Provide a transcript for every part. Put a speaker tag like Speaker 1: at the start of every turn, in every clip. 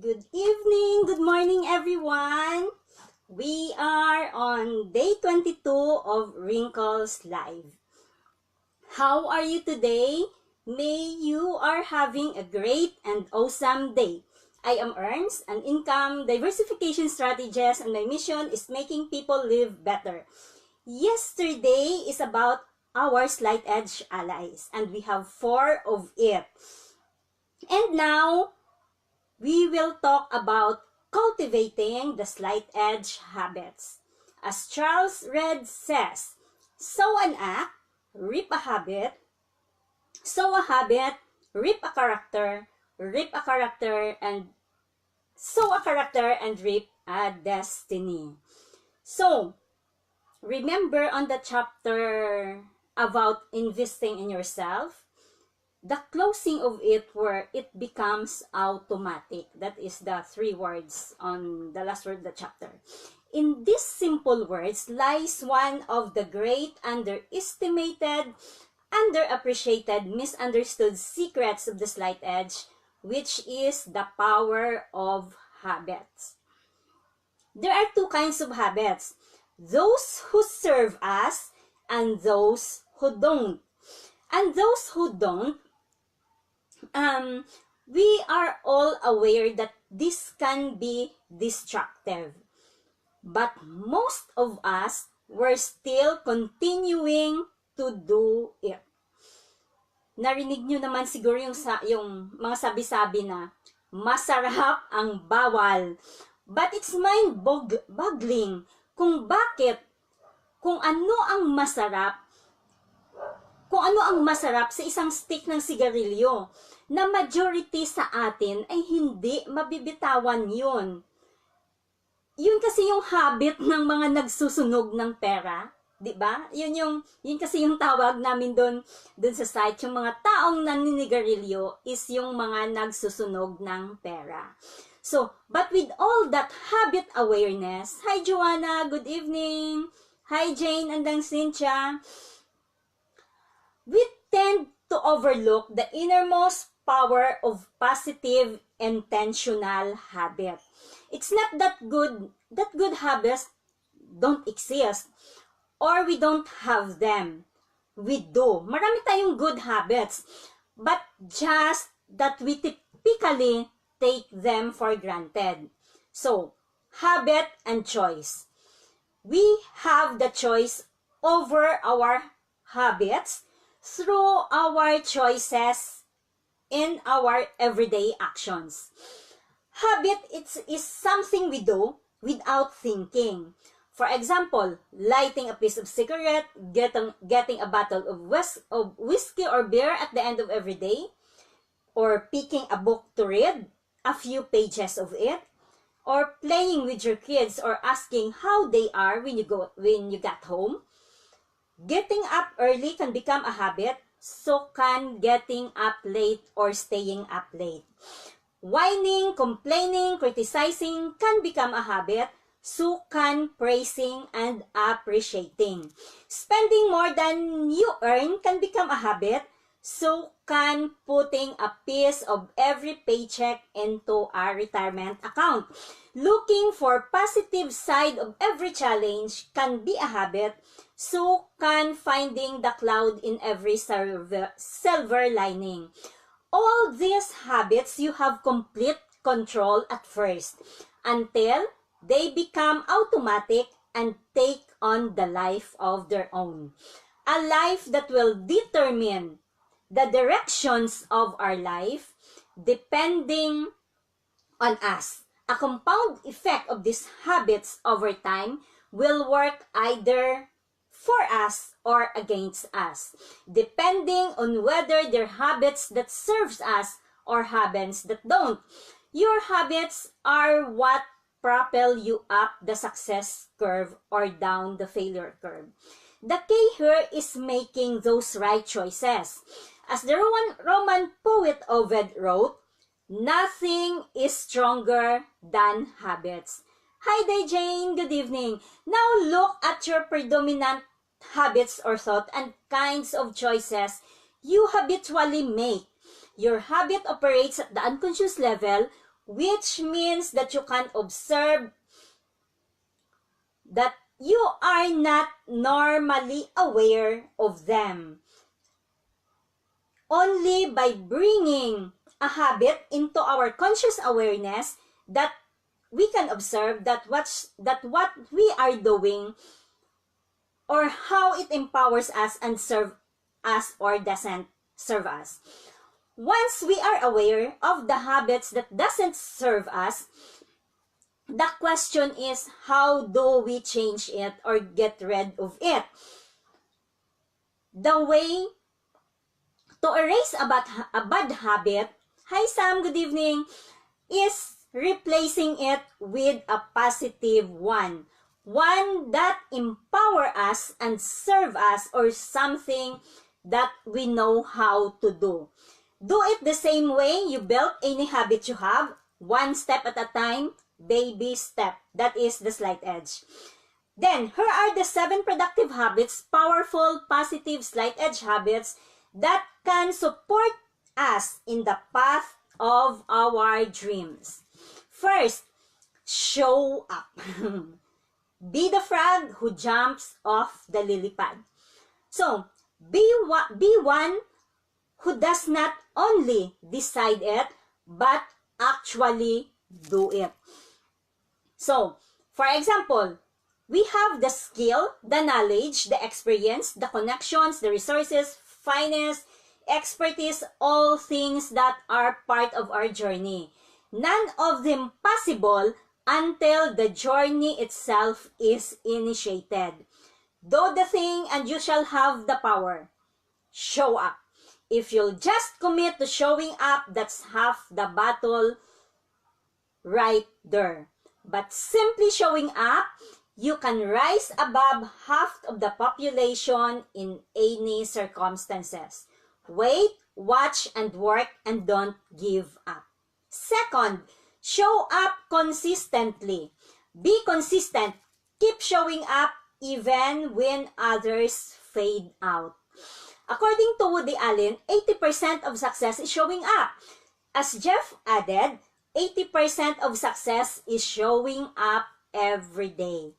Speaker 1: Good evening, good morning everyone. We are on day 22 of Wrinkles Live. How are you today? May you are having a great and awesome day. I am Ernst, an income diversification strategist, and my mission is making people live better. Yesterday is about our slight edge allies, and we have 4 of it. And now, we will talk about cultivating the slight edge habits. As Charles Red says, sow an act, reap a habit, sow a habit, reap a character, and sow a character and reap a destiny. So, remember on the chapter about investing in yourself, the closing of it where it becomes automatic. That is the 3 words on the last word of the chapter. In these simple words lies one of the great underestimated, underappreciated, misunderstood secrets of the slight edge, which is the power of habits. There are 2 kinds of habits. Those who serve us and those who don't. And those who don't, we are all aware that this can be destructive. But most of us were still continuing to do it. Narinig nyo naman siguro yung mga sabi-sabi na masarap ang bawal. But it's mind-boggling kung bakit, kung ano ang masarap sa isang stick ng sigarilyo na majority sa atin ay hindi mabibitawan yun. Yun kasi yung habit ng mga nagsusunog ng pera, 'di ba? Yun kasi yung tawag namin doon sa site, yung mga taong naninigarilyo is yung mga nagsusunog ng pera. So, but with all that habit awareness, hi Joanna, good evening. Hi Jane, andang Cynthia. We tend to overlook the innermost power of positive intentional habit. It's not that good habits don't exist or we don't have them. We do. Marami tayong good habits, but just that we typically take them for granted. So, habit and choice. We have the choice over our habits through our choices in our everyday actions. Habit is something we do without thinking. For example, lighting a piece of cigarette, getting a bottle of whiskey or beer at the end of every day, or picking a book to read, a few pages of it, or playing with your kids or asking how they are when you got home. Getting up early can become a habit, so can getting up late or staying up late. Whining, complaining, criticizing can become a habit, so can praising and appreciating. Spending more than you earn can become a habit, so can putting a piece of every paycheck into a retirement account. Looking for positive side of every challenge can be a habit, so can finding the cloud in every silver lining. All these habits you have complete control at first, until they become automatic and take on the life of their own. A life that will determine the directions of our life depending on us. A compound effect of these habits over time will work either for us or against us, depending on whether they're habits that serves us or habits that don't. Your habits are what propel you up the success curve or down the failure curve. The key here is making those right choices. As the Roman poet Ovid wrote, nothing is stronger than habits. Hi there, Jane. Good evening. Now look at your predominant habits or thought and kinds of choices you habitually make. Your habit operates at the unconscious level which means that you can observe that you are not normally aware of them. Only by bringing a habit into our conscious awareness that we can observe that what we are doing or how it empowers us and serve us or doesn't serve us. Once we are aware of the habits that doesn't serve us, the question is, how do we change it or get rid of it? The way to erase a bad habit, hi Sam, good evening, is replacing it with a positive one. One that empower us and serve us or something that we know how to do. Do it the same way you build any habit you have, one step at a time, baby step. That is the slight edge. Then, here are the 7 productive habits, powerful, positive, slight edge habits that can support us in the path of our dreams. First, show up. Be the frog who jumps off the lily pad. So, be one who does not only decide it, but actually do it. So, for example, we have the skill, the knowledge, the experience, the connections, the resources, finance, expertise, all things that are part of our journey. None of them possible until the journey itself is initiated. Do the thing and you shall have the power. Show up. If you'll just commit to showing up, that's half the battle right there. But simply showing up, you can rise above half of the population in any circumstances. Wait, watch, and work, and don't give up. Second, show up consistently. Be consistent. Keep showing up even when others fade out. According to Woody Allen, 80% of success is showing up. As Jeff added, 80% of success is showing up every day.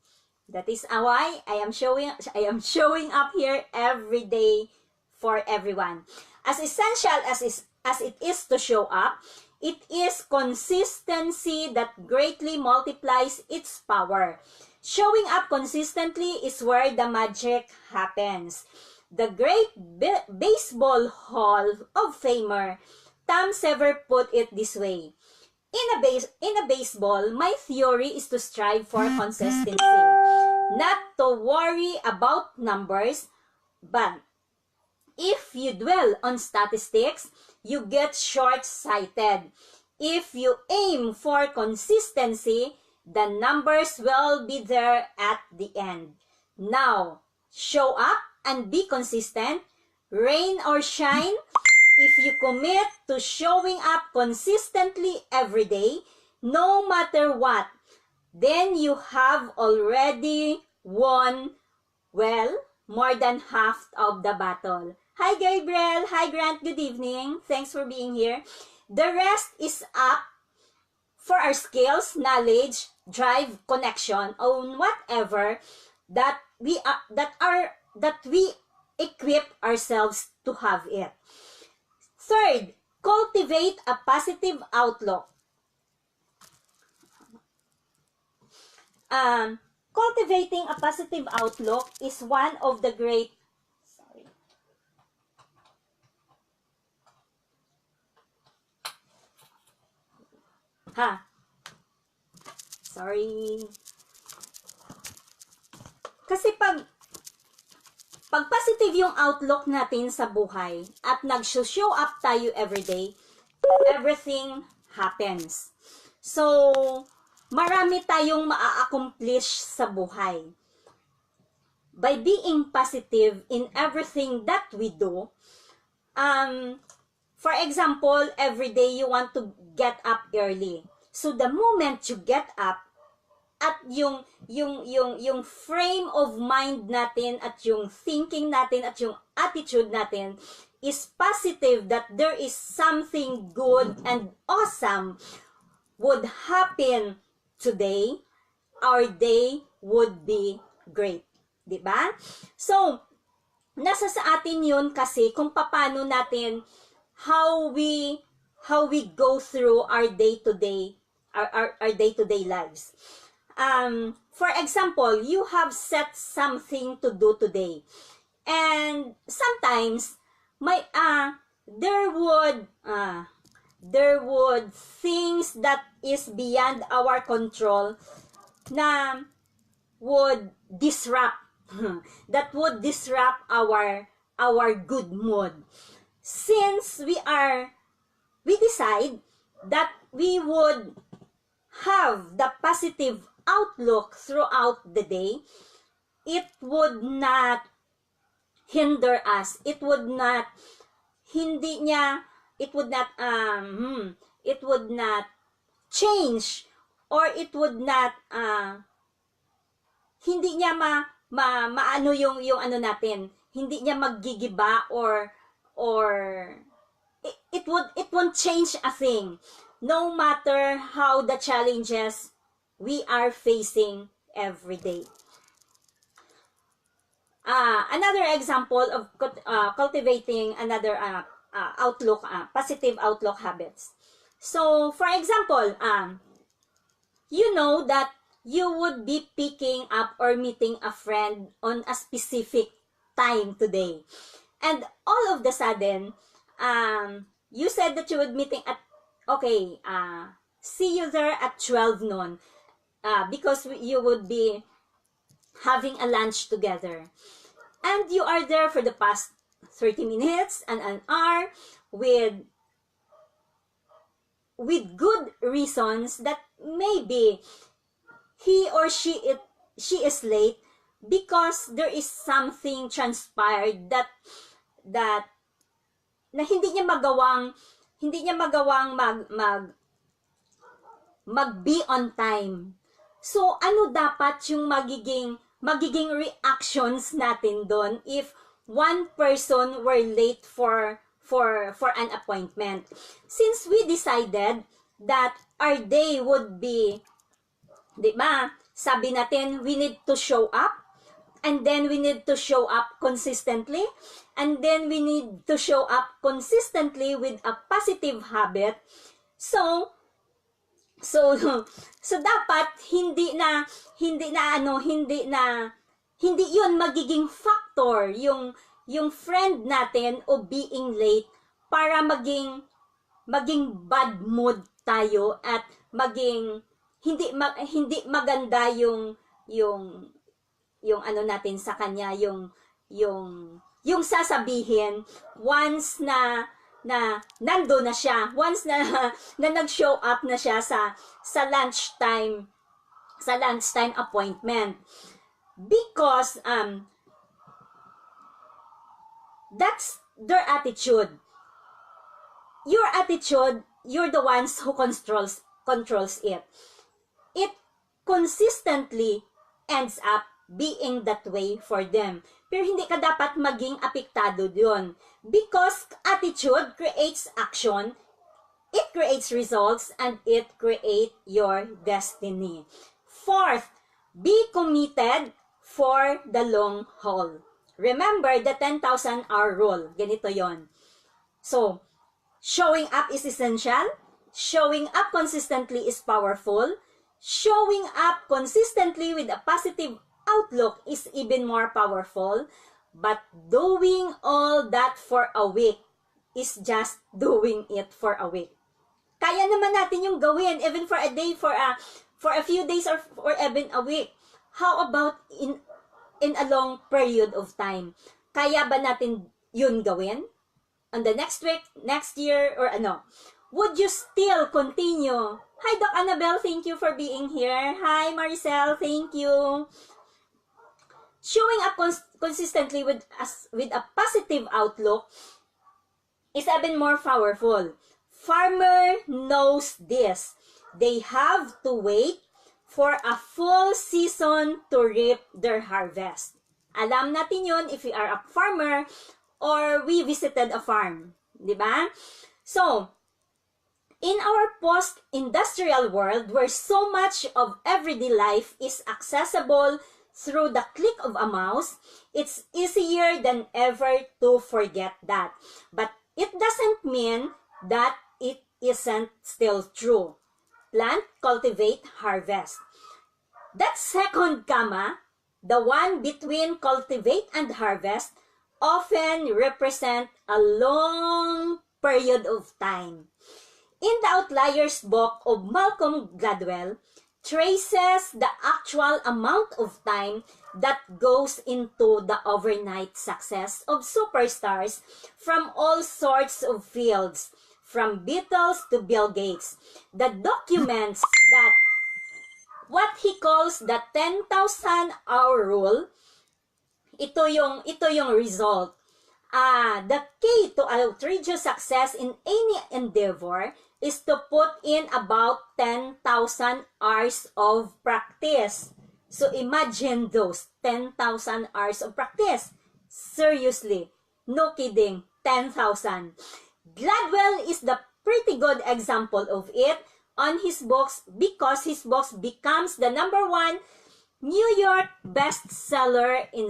Speaker 1: That is why I am showing up here every day for everyone. As essential as it is to show up, it is consistency that greatly multiplies its power. Showing up consistently is where the magic happens. The great baseball Hall of Famer Tom Sever put it this way. In a baseball, my theory is to strive for consistency, not to worry about numbers, but if you dwell on statistics, you get short-sighted. If you aim for consistency, the numbers will be there at the end. Now, show up and be consistent, rain or shine. If you commit to showing up consistently every day, no matter what, then you have already won, well, more than half of the battle. Hi Gabriel, hi Grant, good evening. Thanks for being here. The rest is up for our skills, knowledge, drive, connection, on whatever that we equip ourselves to have it. Third, cultivate a positive outlook. Cultivating a positive outlook is one of the great Kasi pag positive yung outlook natin sa buhay at nag-show up tayo everyday, everything happens. So, marami tayong maa-accomplish sa buhay. By being positive in everything that we do, for example, every day you want to get up early. So, the moment you get up, at yung frame of mind natin at yung thinking natin at yung attitude natin is positive that there is something good and awesome would happen today, our day would be great. Diba? So, nasa sa atin yun kasi kung paano natin, how we go through our day-to-day, our day-to-day lives. For example, you have set something to do today. And sometimes, there would things that is beyond our control na would disrupt that would disrupt our good mood. Since we decide that we would have the positive outlook throughout the day, it would not hinder us. It would not it would not change, or it would not hindi niya maano yung ano natin, hindi niya maggigiba, or it won't change a thing, no matter how the challenges we are facing every day. Another example of cultivating another positive outlook habits. So, for example, you know that you would be picking up or meeting a friend on a specific time today. And all of the sudden, you said that you would meeting at, okay, see you there at 12 noon, because you would be having a lunch together. And you are there for the past 30 minutes and an hour with good reasons that maybe he or she is late because there is something transpired that na hindi niya magawang mag be on time. So ano dapat yung magiging reactions natin doon if one person were late for an appointment? Since we decided that our day would be, di ba, sabi natin, we need to show up, and then we need to show up consistently, and then we need to show up consistently with a positive habit. So dapat hindi yun magiging factor yung friend natin o being late para maging bad mood tayo at maging hindi maganda yung ano natin sa kanya, yung sasabihin once na nando na siya, once na nag-show up na siya sa lunchtime appointment, because that's their attitude. Your attitude, you're the ones who controls it. It consistently ends up being that way for them. Pero hindi ka dapat maging apektado doon. Because attitude creates action, it creates results, and it creates your destiny. Fourth, be committed for the long haul. Remember the 10,000 hour rule. Ganito yon. So, showing up is essential. Showing up consistently is powerful. Showing up consistently with a positive outlook is even more powerful. But doing all that for a week is just doing it for a week. Kaya naman natin yung gawin, even for a day, for a few days, or even a week. How about in a long period of time? Kaya ba natin yun gawin? On the next week, next year, or ano? Would you still continue? Hi, Doc Annabelle, thank you for being here. Hi, Maricel, thank you. Showing up consistently with a positive outlook is even more powerful. Farmer knows this. They have to wait for a full season to reap their harvest. Alam natin yun if we are a farmer or we visited a farm. Diba? So, In our post-industrial world where so much of everyday life is accessible through the click of a mouse, it's easier than ever to forget that. But it doesn't mean that it isn't still true. Plant, cultivate, harvest. That second comma, the one between cultivate and harvest, often represent a long period of time. In the Outliers book of Malcolm Gladwell, traces the actual amount of time that goes into the overnight success of superstars from all sorts of fields, from Beatles to Bill Gates. The documents that what he calls the 10,000 hour rule, ito yung result. The key to outrageous success in any endeavor is to put in about 10,000 hours of practice. So imagine those 10,000 hours of practice. Seriously, no kidding, 10,000. Gladwell is the pretty good example of it on his books because his books becomes the #1 New York bestseller in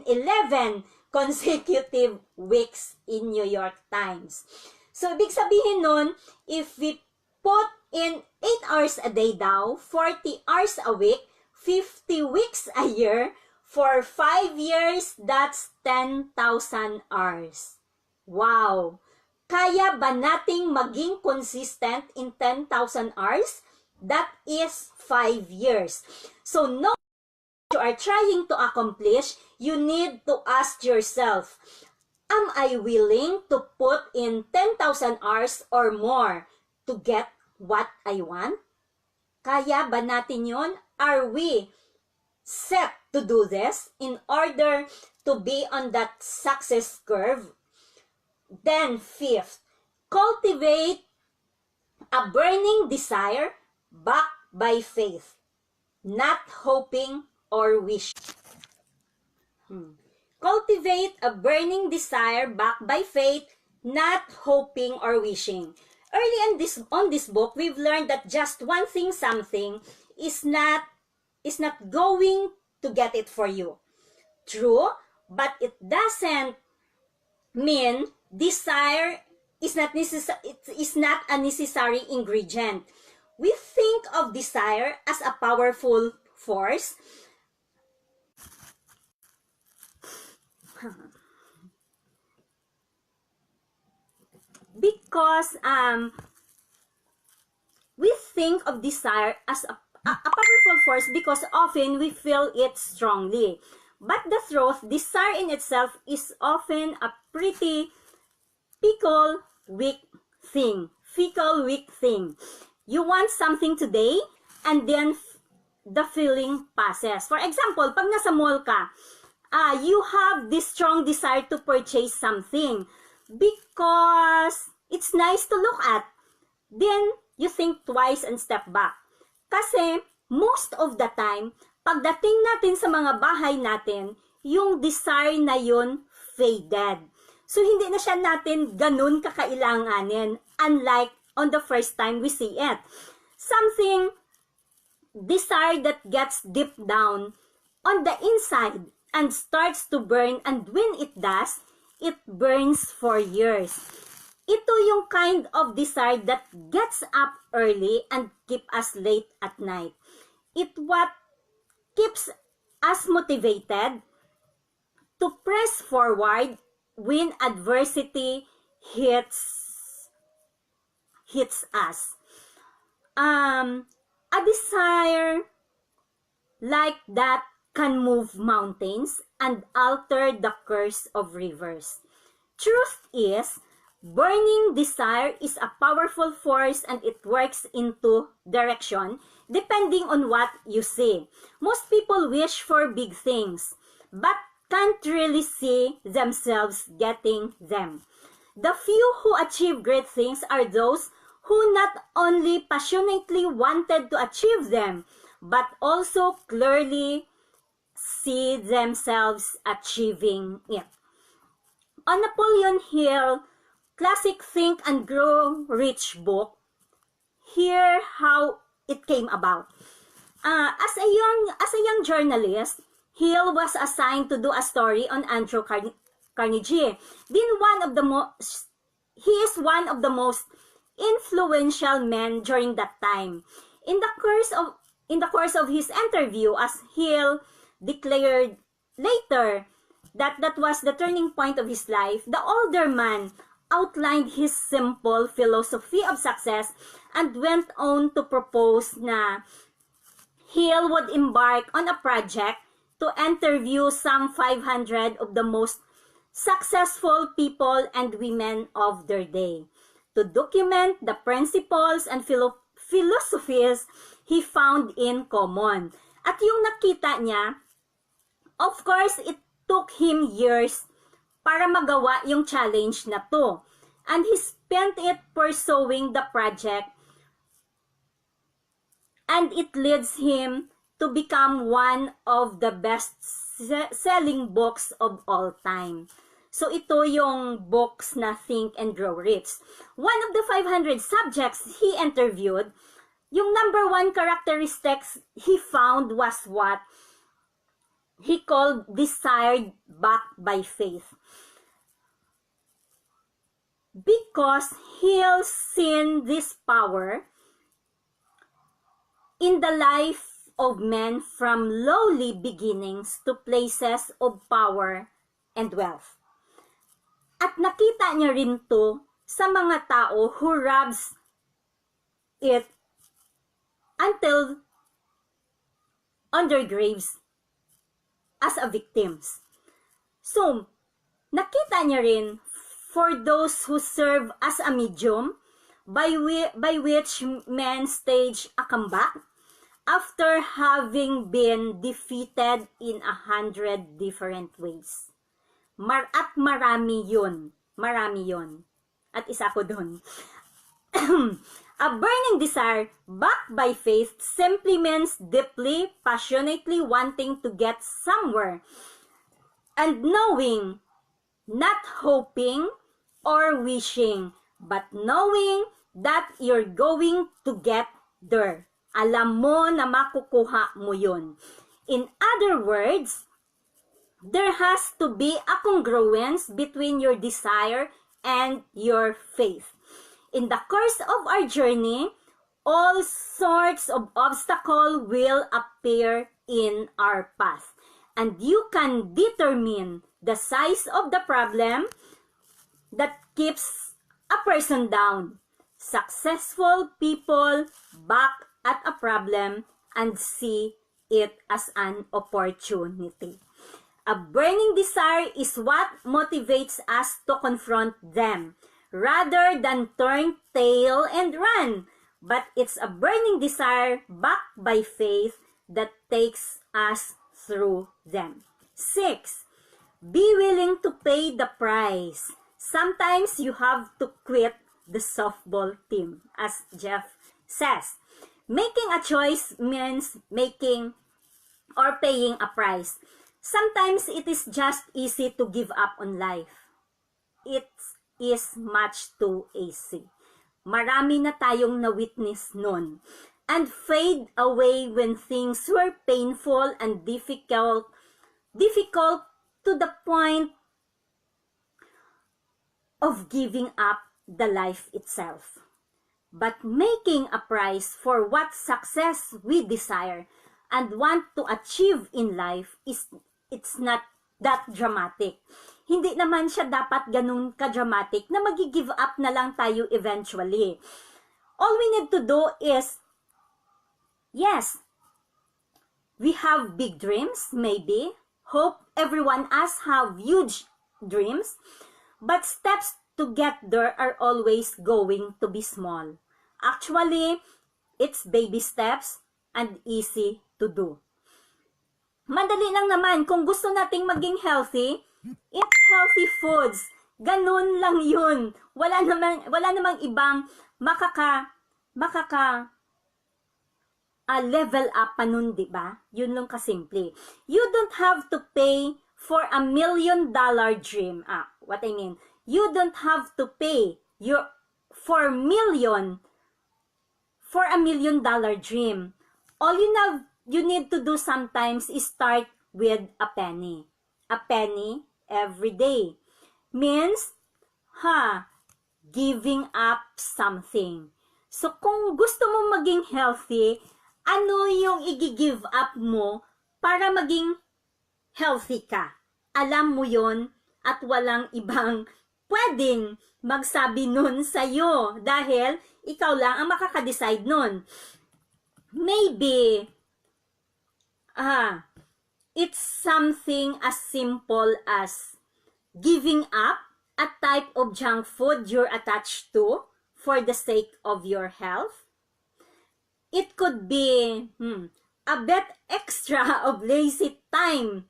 Speaker 1: 11 consecutive weeks in New York Times. So, ibig sabihin nun, if we put in 8 hours a day daw, 40 hours a week, 50 weeks a year, for 5 years, that's 10,000 hours. Wow! Kaya ba nating maging consistent in 10,000 hours? That is 5 years. So, no you are trying to accomplish, you need to ask yourself, am I willing to put in 10,000 hours or more to get what I want? Kaya ba natin yun? Are we set to do this in order to be on that success curve? Then, fifth, cultivate a burning desire backed by faith, not hoping or wish. Cultivate a burning desire backed by faith, not hoping or wishing. Early on this book, we've learned that just one thing something is not going to get it for you. True, but it doesn't mean desire is not a necessary ingredient. We think of desire as a powerful force. Because we think of desire as a powerful force because often we feel it strongly. But the truth, desire in itself is often a pretty fickle, weak thing. You want something today, and then the feeling passes. For example, pag nasa mall ka, you have this strong desire to purchase something because it's nice to look at. Then, you think twice and step back. Kasi, most of the time, pagdating natin sa mga bahay natin, yung desire na yun faded. So, hindi na siya natin ganun kakailanganin, unlike on the first time we see it. Something, desire that gets deep down on the inside and starts to burn, and when it does, it burns for years. Ito yung kind of desire that gets up early and keep us late at night. It what keeps us motivated to press forward when adversity hits us. A desire like that can move mountains and alter the course of rivers. Truth is, burning desire is a powerful force and it works into direction depending on what you see. Most people wish for big things, but can't really see themselves getting them. The few who achieve great things are those who not only passionately wanted to achieve them, but also clearly see themselves achieving it. On Napoleon Hill classic Think and Grow Rich book, here how it came about. As a young journalist, Hill was assigned to do a story on Andrew Carnegie. He is one of the most influential men during that time. In the course of his interview, as Hill declared later that was the turning point of his life, the older man outlined his simple philosophy of success and went on to propose na Hill would embark on a project to interview some 500 of the most successful people and women of their day to document the principles and philosophies he found in common. At yung nakita niya, of course, it took him years para magawa yung challenge na to. And he spent it pursuing the project, and it leads him to become one of the best-selling books of all time. So ito yung books na Think and Grow Rich. One of the 500 subjects he interviewed, yung number one characteristics he found was what he called desired backed by faith. Because he'll seen this power in the life of men from lowly beginnings to places of power and wealth. At nakita niya rin to sa mga tao who robs it until on their graves as a victims. So, nakita niya rin for those who serve as a medium by which men stage a comeback after having been defeated in 100 different ways. At marami yun. At isa ko dun. A burning desire backed by faith simply means deeply, passionately wanting to get somewhere and knowing, not hoping or wishing, but knowing that you're going to get there. Alam mo na makukuha mo yun. In other words, there has to be a congruence between your desire and your faith. In the course of our journey, all sorts of obstacles will appear in our path. And you can determine the size of the problem that keeps a person down. Successful people back at a problem and see it as an opportunity. A burning desire is what motivates us to confront them, rather than turn tail and run. But it's a burning desire backed by faith that takes us through them. 6. Be willing to pay the price. Sometimes you have to quit the softball team, as Jeff says. Making a choice means making or paying a price. Sometimes it is just easy to give up on life. It is much too easy. Marami na tayong na-witness nun. And fade away when things were painful and difficult to the point of giving up the life itself. But making a price for what success we desire and want to achieve in life it's not that dramatic. Hindi naman siya dapat ganun ka-dramatic na magi-give up na lang tayo eventually. All we need to do is, yes, we have big dreams, maybe. Hope everyone else have huge dreams. But steps to get there are always going to be small. Actually, it's baby steps and easy to do. Madali lang naman, kung gusto nating maging healthy, eat healthy foods. Ganun lang yun. Wala namang ibang level up pa nun, diba? Yun lang kasimple. You don't have to pay for $1 million dream. What I mean, You don't have to pay your for $1 million dream. All you need to do sometimes is start with a penny. A penny every day. Means, giving up something. So, kung gusto mo maging healthy, ano yung i-give up mo para maging healthy ka? Alam mo yon at walang ibang pwedeng magsabi nun sa'yo dahil ikaw lang ang makaka-decide nun. Maybe, it's something as simple as giving up a type of junk food you're attached to for the sake of your health. It could be a bit extra of lazy time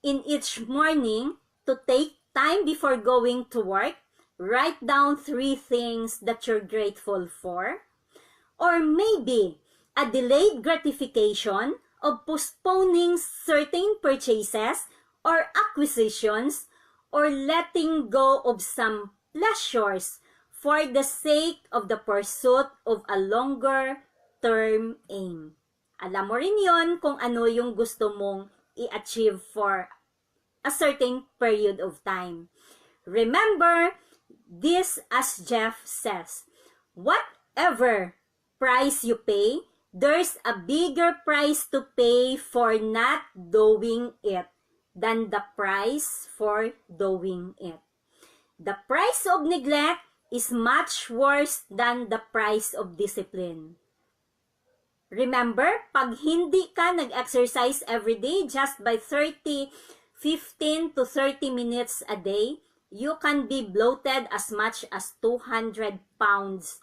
Speaker 1: in each morning to take time before going to work. Write down 3 things that you're grateful for. Or maybe a delayed gratification of postponing certain purchases or acquisitions, or letting go of some pleasures for the sake of the pursuit of a longer-term aim. Alam mo rin yon kung ano yung gusto mong i-achieve for a certain period of time. Remember, this as Jeff says, whatever price you pay, there's a bigger price to pay for not doing it than the price for doing it. The price of neglect is much worse than the price of discipline. Remember, pag hindi ka nag-exercise every day just by 15 to 30 minutes a day, you can be bloated as much as 200 pounds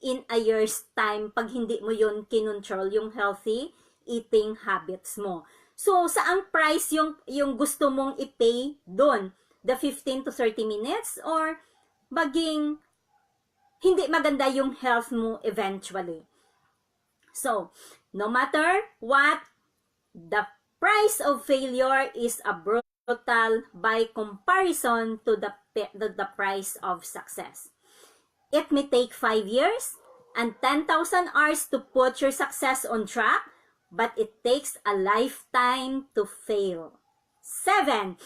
Speaker 1: in a year's time pag hindi mo yun kinontrol yung healthy eating habits mo. So, saang price yung gusto mong i-pay doon? The 15 to 30 minutes or maging hindi maganda yung health mo eventually? So, no matter what, the price of failure is a brutal by comparison to the price of success. It may take 5 years and 10,000 hours to put your success on track, but it takes a lifetime to fail. 7.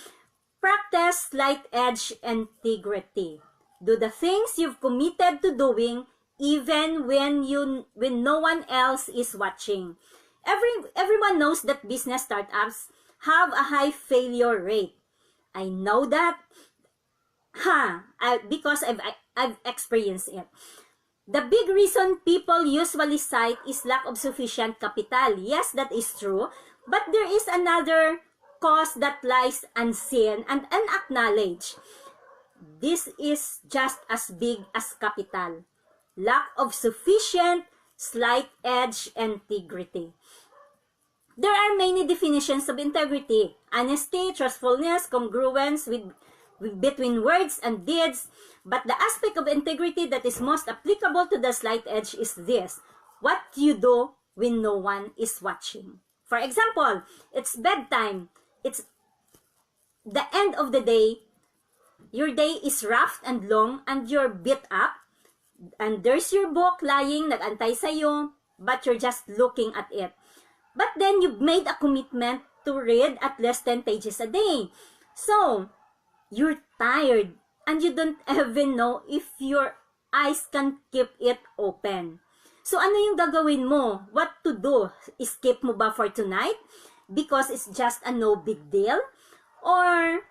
Speaker 1: Practice slight edge integrity. Do the things you've committed to doing even when no one else is watching. Everyone knows that business startups have a high failure rate. I know that because I've experienced it. The big reason people usually cite is lack of sufficient capital. Yes, that is true. But there is another cause that lies unseen and unacknowledged. This is just as big as capital. Lack of sufficient slight edge integrity. There are many definitions of integrity: honesty, truthfulness, congruence between words and deeds. But the aspect of integrity that is most applicable to the slight edge is this: what you do when no one is watching. For example, it's bedtime. It's the end of the day. Your day is rough and long and you're beat up. And there's your book lying, nag-antay sa'yo, but you're just looking at it. But then you've made a commitment to read at least 10 pages a day. So, you're tired and you don't even know if your eyes can keep it open. So, ano yung gagawin mo? What to do? Escape mo ba for tonight? Because it's just a no big deal? Or,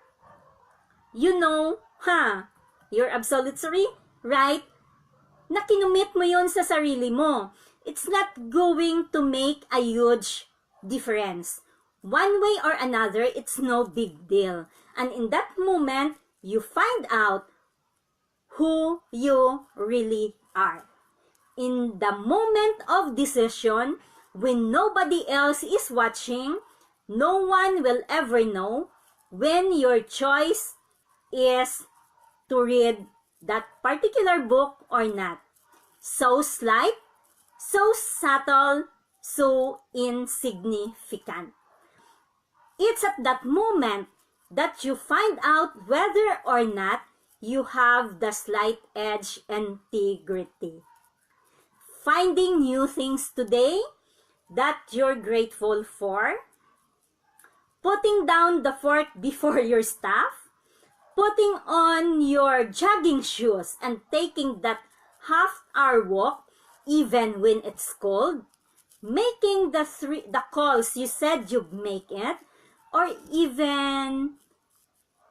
Speaker 1: you're absolutely right na kinumit mo yun sa sarili mo. It's not going to make a huge difference. One way or another, it's no big deal. And in that moment, you find out who you really are. In the moment of decision, when nobody else is watching, no one will ever know when your choice is to read that particular book or not. So slight, so subtle, so insignificant. It's at that moment that you find out whether or not you have the slight edge integrity. Finding new things today that you're grateful for, putting down the fork before your staff, putting on your jogging shoes and taking that half-hour walk even when it's cold, making the calls you said you'd make it, or even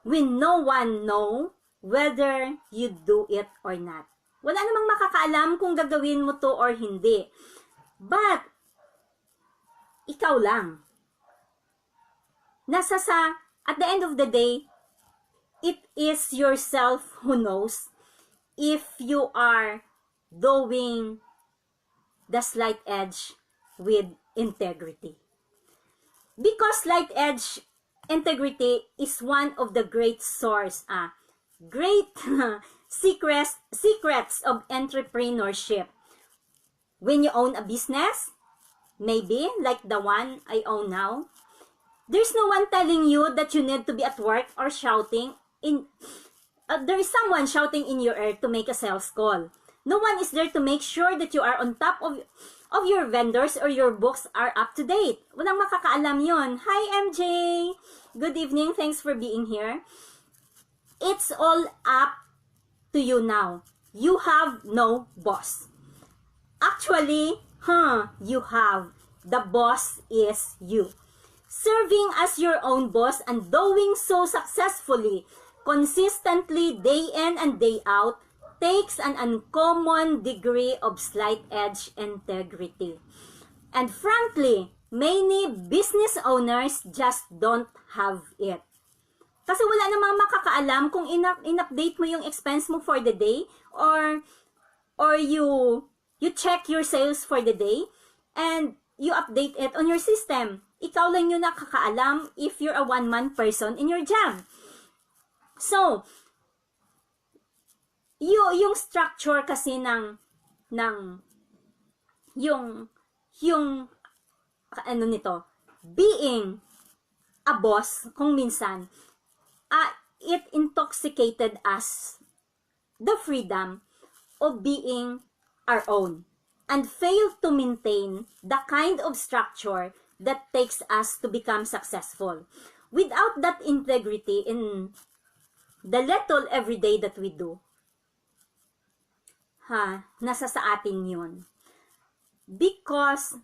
Speaker 1: when no one know whether you do it or not. Wala namang makakaalam kung gagawin mo to or hindi. But, ikaw lang. At the end of the day, it is yourself who knows if you are doing the slight edge with integrity. Because slight edge integrity is one of the great great secrets of entrepreneurship. When you own a business, maybe like the one I own now, there's no one telling you that you need to be at work or shouting there is someone shouting in your ear to make a sales call. No one is there to make sure that you are on top of your vendors or your books are up to date. Walang makakaalam yon. Hi MJ! Good evening, thanks for being here. It's all up to you now. You have no boss. Actually, you have. The boss is you. Serving as your own boss and doing so successfully, consistently, day in and day out, takes an uncommon degree of slight edge integrity. And frankly, many business owners just don't have it. Kasi wala namang makakaalam kung in-update mo yung expense mo for the day or you check your sales for the day and you update it on your system. Ikaw lang yung nakakaalam if you're a one-man person in your job. So, yung structure kasi yung being a boss kung minsan it intoxicated us the freedom of being our own and failed to maintain the kind of structure that takes us to become successful. Without that integrity in the little everyday that we do, nasa sa atin yun. Because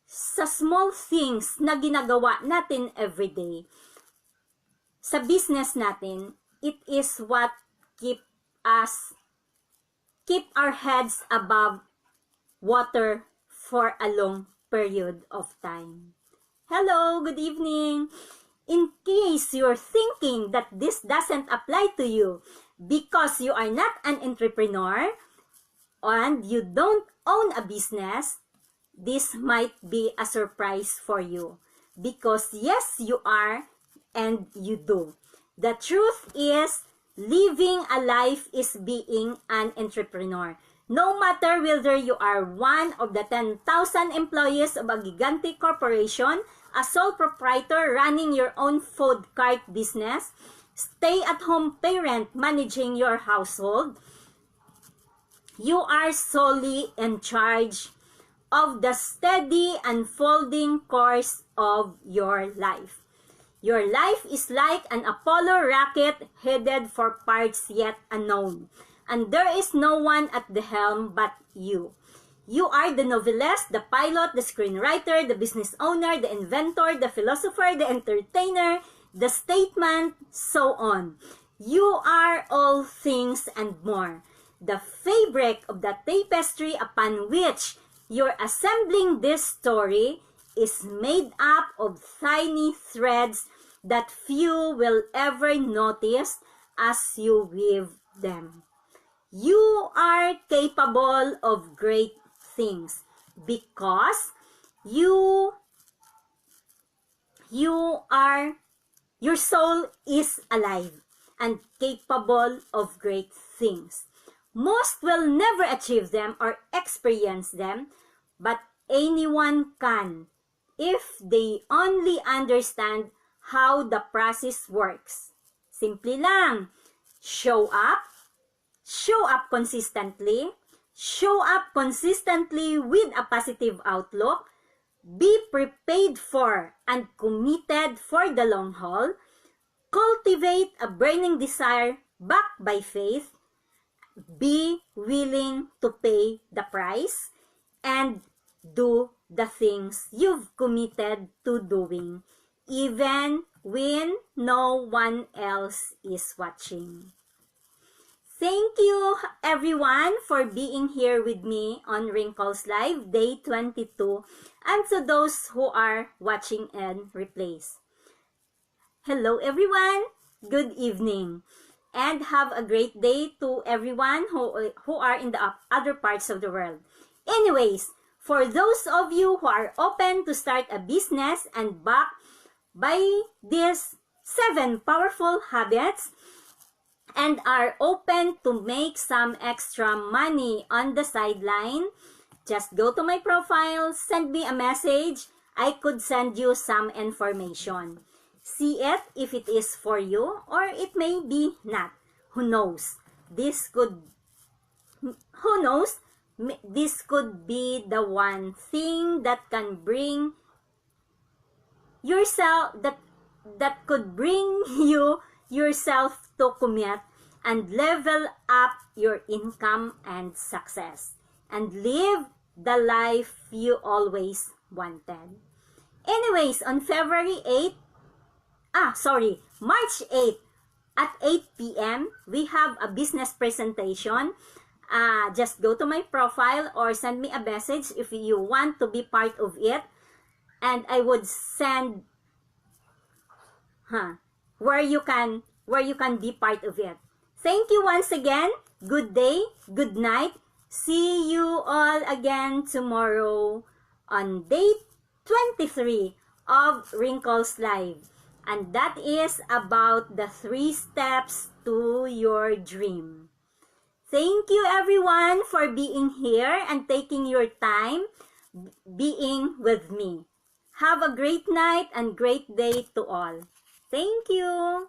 Speaker 1: sa small things na ginagawa natin everyday, sa business natin, it is what keep our heads above water for a long period of time. Hello, good evening. In case you're thinking that this doesn't apply to you because you are not an entrepreneur and you don't own a business, this might be a surprise for you. Because yes, you are and you do. The truth is, living a life is being an entrepreneur. No matter whether you are one of the 10,000 employees of a gigantic corporation, a sole proprietor running your own food cart business, stay-at-home parent managing your household, you are solely in charge of the steady unfolding course of your life. Your life is like an Apollo rocket headed for parts yet unknown, and there is no one at the helm but you. You are the novelist, the pilot, the screenwriter, the business owner, the inventor, the philosopher, the entertainer, the statesman, so on. You are all things and more. The fabric of the tapestry upon which you're assembling this story is made up of tiny threads that few will ever notice as you weave them. You are capable of great things because your soul is alive and capable of great things. Most will never achieve them or experience them, but anyone can if they only understand how the process works. Simple lang. Show up. Show up consistently. Show up consistently with a positive outlook. Be prepared for and committed for the long haul. Cultivate a burning desire backed by faith. Be willing to pay the price. And do the things you've committed to doing, even when no one else is watching. Thank you everyone for being here with me on Wrinkles Live Day 22 and to those who are watching and replays. Hello everyone, good evening, and have a great day to everyone who are in the other parts of the world. Anyways, for those of you who are open to start a business and backed by these 7 powerful habits, and are open to make some extra money on the sideline, just go to my profile, send me a message. I could send you some information. See it if it is for you, or it may be not. Who knows? This could be the one thing that can bring yourself that could bring you yourself to commit and level up your income and success and live the life you always wanted. Anyways, on March 8 at 8 p.m. we have a business presentation. Just go to my profile or send me a message if you want to be part of it, and I would send where you can be part of it. Thank you once again. Good day, good night. See you all again tomorrow on day 23 of Wrinkles Live. And that is about the 3 steps to your dream. Thank you everyone for being here and taking your time being with me. Have a great night and great day to all. Thank you.